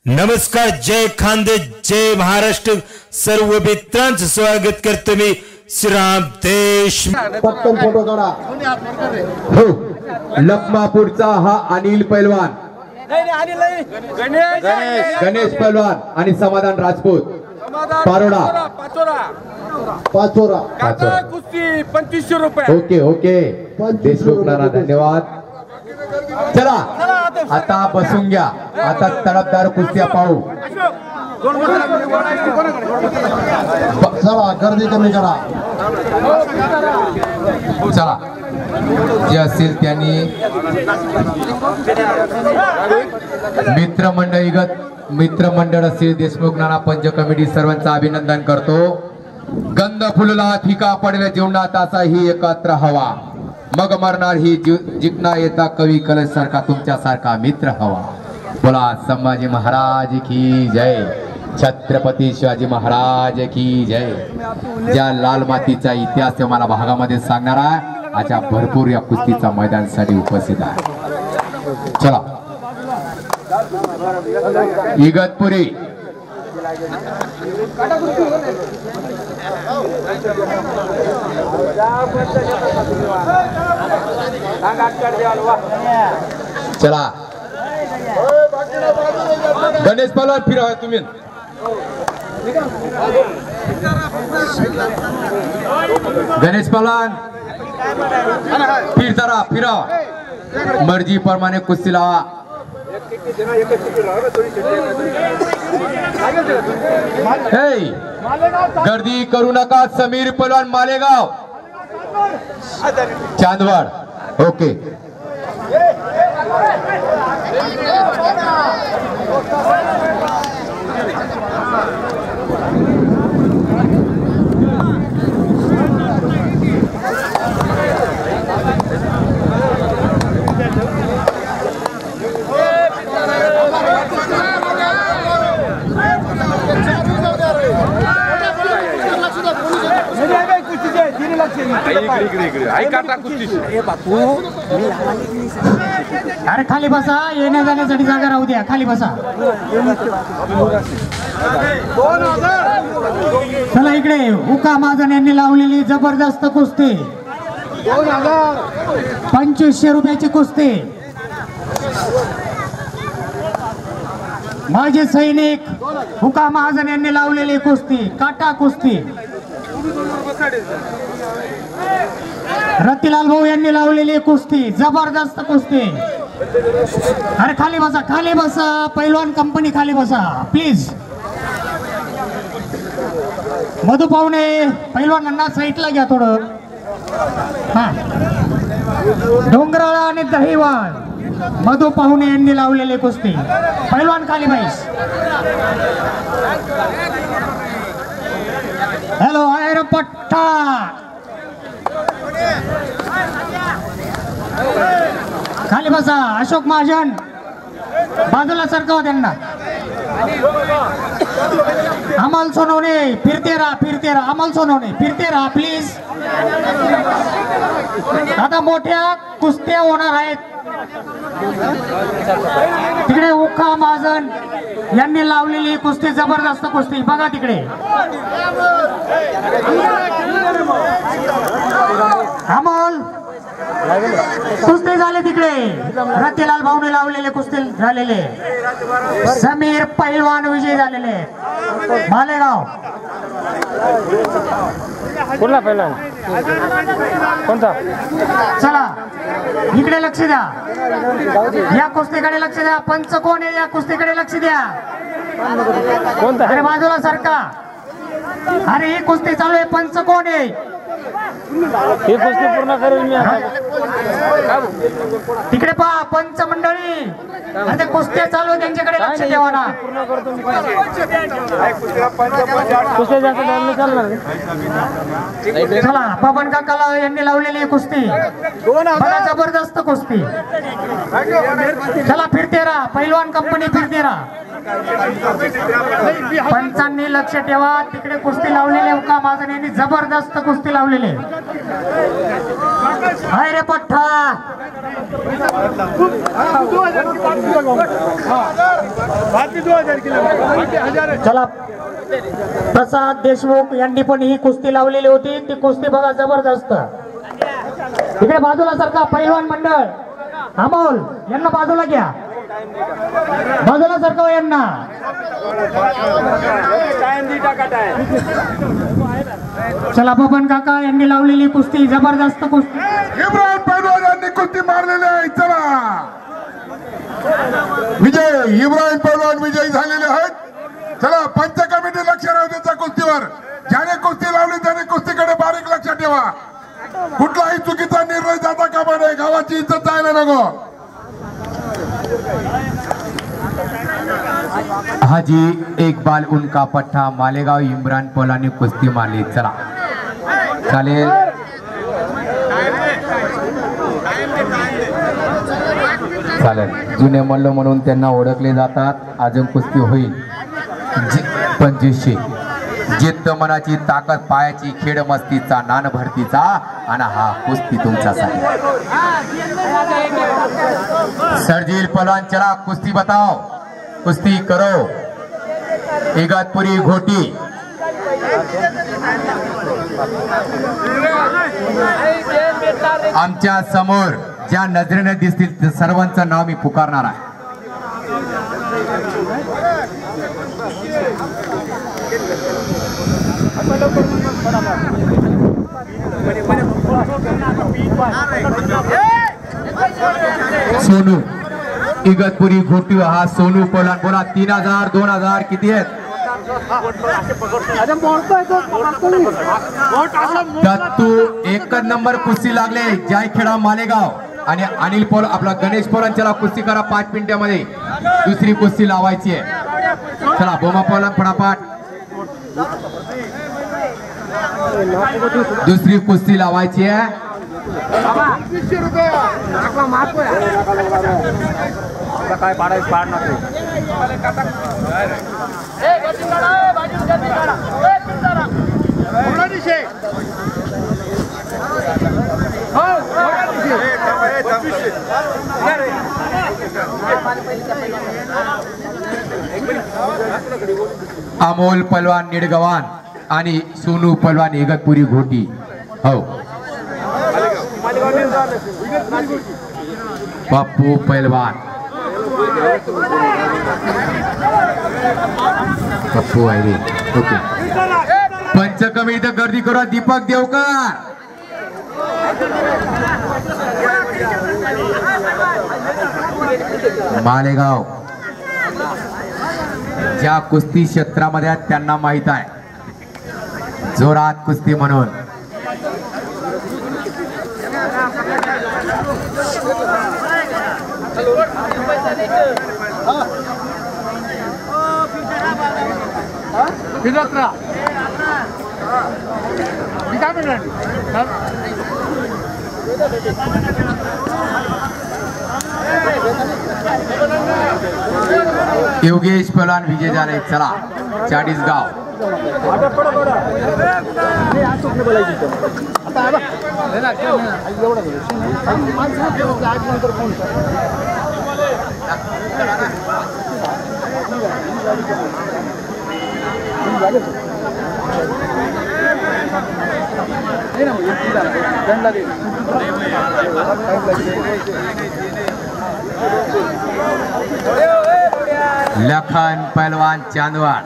नमस्कार, जय खानदेश, जय महाराष्ट्र. सर्व मित्रांचं स्वागत करतो मी श्रीराम देश. पटकन फोटो काढा. हो, लखमापूरचा हा अनिल पैलवान, गणेश पैलवान आणि समाधान राजपूत, पारोडा पाचोरा कुस्ती 2500 रुपये. ओके ओके, देशमुखला धन्यवाद. चला आता बसून घ्या. आता तडफदार कुस्त्या पाहू. चला गर्दी कमी करा. चला, जे असेल त्यांनी मित्रमंडळ असेल देशमुख नाना पंच कमिटी सर्वांचं अभिनंदन करतो. गंध फुलला फिका पडल्या जीवनात असा ही एकत्र हवा, मग मरणार ही जिंकणार येता कवी कलश सारखा तुमच्यासारखा मित्र हवा. बोला संभाजी महाराज की जय, छत्रपती शिवाजी महाराज की जय. ज्या लाल मातीचा इतिहास मला भागामध्ये सांगणार आहे, अशा भरपूर या कुस्तीचा मैदानासाठी उपस्थित आहे. चला इगतपुरी चला. गणेश पहलवान फिरा तुम्ही. गणेश पहलवान फिर जरा फिरा, मर्जी प्रमाणे कुस्ती लावा. गर्दी करू नका. समीर पहलवान मालेगाव चांदवड. ओके, अरे खाली बसा, येण्या जाण्यासाठी जागा राहू द्या. खाली बसा. चला इकडे. उका महाजन यांनी लावलेली जबरदस्त कुस्ती, 2500 रुपयाची कुस्ती. माजी सैनिक उका महाजन यांनी लावलेली कुस्ती, काटा कुस्ती. रतिलाल भाऊ यांनी लावलेली कुस्ती, जबरदस्त कुस्ती. अरे खाली बसा, खाली बसा. पैलवान कंपनी खाली बसा प्लीज. मधु पाहुणे पैलवानांना साईडला घ्या थोडं. हा, डोंगराळा आणि दहिवाल मधु पाहुणे यांनी लावलेली कुस्ती. पैलवान खाली बैस. हॅलो आयरपट्टा. खाली बसा. अशोक महाजन बाजूला सरकवा त्यांना. अमल सोनवणे फिरते राहा. अमल सोनवणे फिरते राहा प्लीज. आता मोठ्या कुस्त्या होणार आहेत. तिकडे उखा महाजन यांनी लावलेली कुस्ती, जबरदस्त कुस्ती. बघा तिकडे. अमोल कुस्ती झाले तिकडे. रतिलाल भाऊने लावलेले कुस्ती झालेले. समीर पैलवान विजयी झालेले मालेगाव. कुठला पैलवान, कोणता? चला इकडे लक्ष द्या. या कुस्तीकडे लक्ष द्या. पंच कोण आहे या कुस्तीकडे लक्ष द्या. कोणता? अरे बाजूला सारखा. अरे ही कुस्ती चालू आहे. पंच कोण आहे? ही कुस्ती पूर्ण करून मी तिकडे पहा पंच मंडळी. आता कुस्त्या चालू आहे, त्यांच्याकडे लक्ष ठेवा ना. कुस्त्या जास्त नाही चालणार. चला पवन काकाला यांनी लावलेली कुस्ती, बघा जबरदस्त कुस्ती. चला फिरते राहा. पैलवान कंपनी फिरते राहा. पंचांनी लक्ष ठेवा, तिकडे कुस्ती लावलेले उका महाजन यांनी जबरदस्त कुस्ती लावलेले. हाय रे पठ्ठा. चला, प्रसाद देशमुख यांनी पण ही कुस्ती लावलेली होती. ती कुस्ती बघा जबरदस्त. इकडे बाजूला सारखा पैलवान मंडळ अमोल यांना बाजूला घ्या, बाजूला सरकव यांना. चला, बबन काका यांनी लावलेली कुस्ती जबरदस्त कुस्ती. इब्राहिम पैलवान यांनी कुस्ती मारलेली आहे. चला, विजय इब्राहिम पैलवान विजयी झालेले आहेत. चला, पंच कमिटी लक्ष राहू द्यायचा कुस्तीवर. ज्याने कुस्ती लावली त्याने कुस्तीकडे बारीक लक्ष ठेवा. कुठलाही चुकीचा निर्णय जाता कामा नये. गावाची इज्जत जायला नको. हाजी इकबाल उनका पठ्ठा मालेगाव इम्रान पोलाने कुस्ती मारली. चला, चालेल. चालेल, जुने मल्ल म्हणून त्यांना ओळखले जातात. अजून कुस्ती होईल. पण जिशी जिद्द मनाची ताकद, पायाची खेड, मस्तीचा नान भरतीचा, आणि हा कुस्ती तुमच्यासाठी. सरजील पहलवान, चला कुस्ती बताओ, कुस्ती करो. इगतपुरी घोटी. आमच्या समोर ज्या नजरेने दिसतील त्या सर्वांचं नाव मी पुकारणार आहे. सोनू इगतपुरी घोटी. हा सोनू पहलवान. बोला, 3000 2000 किती आहेत? दत्तू एकच नंबर कुस्ती लागले. जायखेडा मालेगाव आणि अनिल पौल आपला गणेश पौलान. चला कुस्ती करा 5 मिनिटांमध्ये. दुसरी कुस्ती लावायची आहे. चला बोमा पौलान फटाफट. दुसरी कुस्ती लावायची आहे. काय पाडायचं पाडणार अमोल पहलवान निडगवान आणि सोनू पहलवान इगतपुरी घोटी. हो, पप्पू पहलवान. पप्पू आहे रे. ओके, पंचकमी इथं गर्दी करा. दीपक देवकर. मालेगाव ज्या कुस्ती क्षेत्रामध्ये आहेत त्यांना माहित आहे जोरात कुस्ती म्हणून. योगेश पहलवान विजय झाले. चला, चाळीसगाव. लखन पहलवान चांदवाड.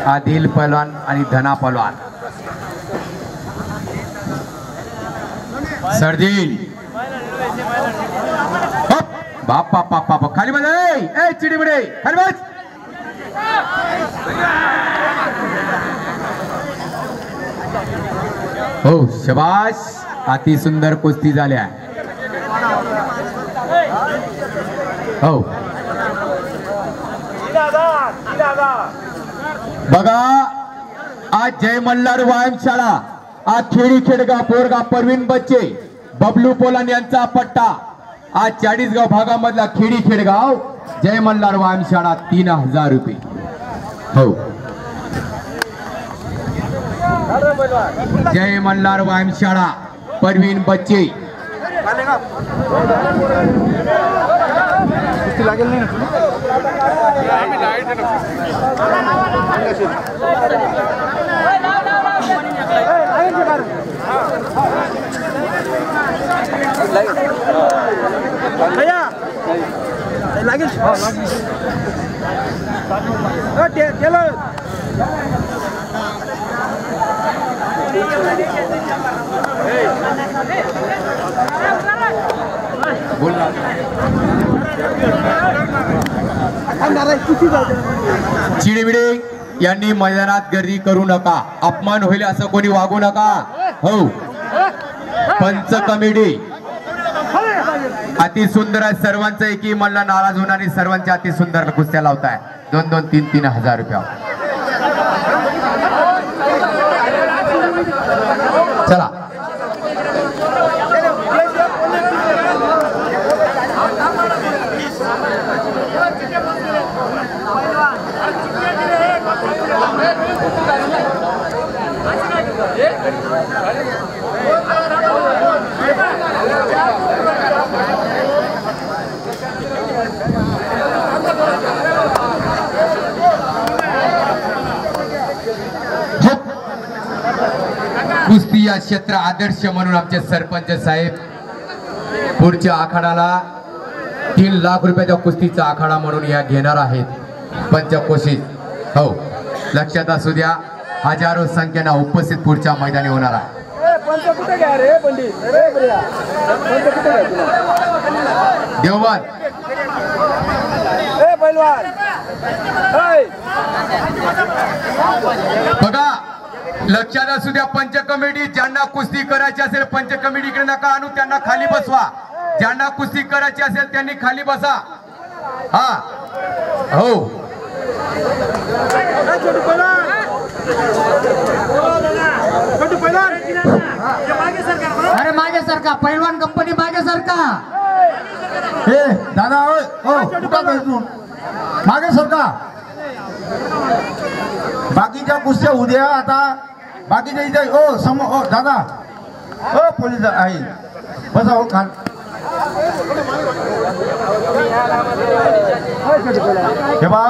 आदिल पहलवान आणि धना पहलवान. सरजील बाप बाप बाप बाप. खाली बस. ए चिडी बडे खाली बस. हो शबाश. अति सुंदर कुस्ती झाल्या. हो बघा, आज जय मल्हार व्यायामशाळा, आज खेडी खेडगाव पोरगा परवीन बच्चे बबलू पोलान यांचा पट्टा आज 40 गाव भागामधला खेडी खेडगाव जय मल्हार व्यायामशाळा 3000 रुपये. हो जय मल्हार व्यायामशाळा परवीन बच्चे. लागेल नाही चिडविडे यांनी मैदानात गर्दी करू नका, अपमान होईल असं कोणी वागू नका. हो पंच कमिटी अति सुंदर आहे, सर्वांचं एकी मला नाराज होणारी सर्वांच्या अति सुंदर कुस्त्या लावताय. 2-2, 3-3 हजार रुपया. चला कुस्ती या क्षेत्र आदर्श म्हणून आमचे सरपंच साहेब पुढच्या आखाडाला 3 लाख रुपयाच्या कुस्तीचा आखाडा म्हणून या घेणार आहेत. पंचकोशीत हो लक्षात असू द्या, हजारो संख्येने उपस्थित पुढच्या मैदानी होणार आहे. देवबाद बघा लक्षात असू द्या, पंच कमिटी ज्यांना कुस्ती करायची असेल पंच कमिटीकडे नका आणू, त्यांना खाली बसवा. ज्यांना कुस्ती करायची असेल त्यांनी खाली बसा. हा हो अरे मागे सरका, पैलवान कंपनी मागे सरका. हे दादा मागे सरका. बाकीच्या कुस्त्या उद्या आता बाकीच्या इथे ओ समोर. ओ दादा ओ पोलीस आहे बसा. हो खान हे बा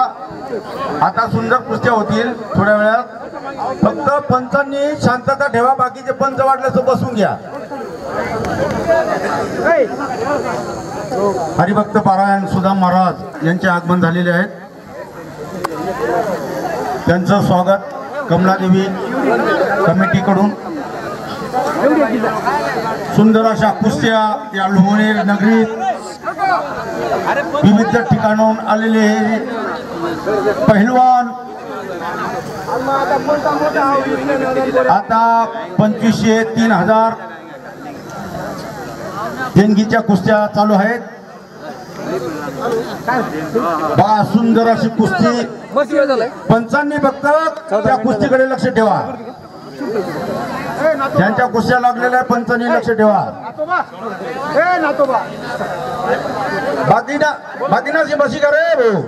आता सुंदर कुस्त्या होतील थोड्या वेळात. फक्त पंचांनी शांतता ठेवा, बाकीचे पंच वाटलं तर बसून घ्या. हरिभक्त पारायण सुदाम महाराज यांचे आगमन झालेले आहेत. त्यांचं स्वागत कमलादेवी कमिटीकडून. सुंदर अशा कुस्त्या या लोणेर नगरीत विविध ठिकाणाहून आलेले पहिलवान आता 2500, 3000 देणगीच्या कुस्त्या चालू आहेत. बा सुंदर अशी कुस्ती. पंचांनी फक्त त्या कुस्तीकडे लक्ष ठेवा. ज्यांच्या कुस्त्या लागलेल्या पंचांनी लक्ष ठेवा. बाकी ना बसी करे भाऊ.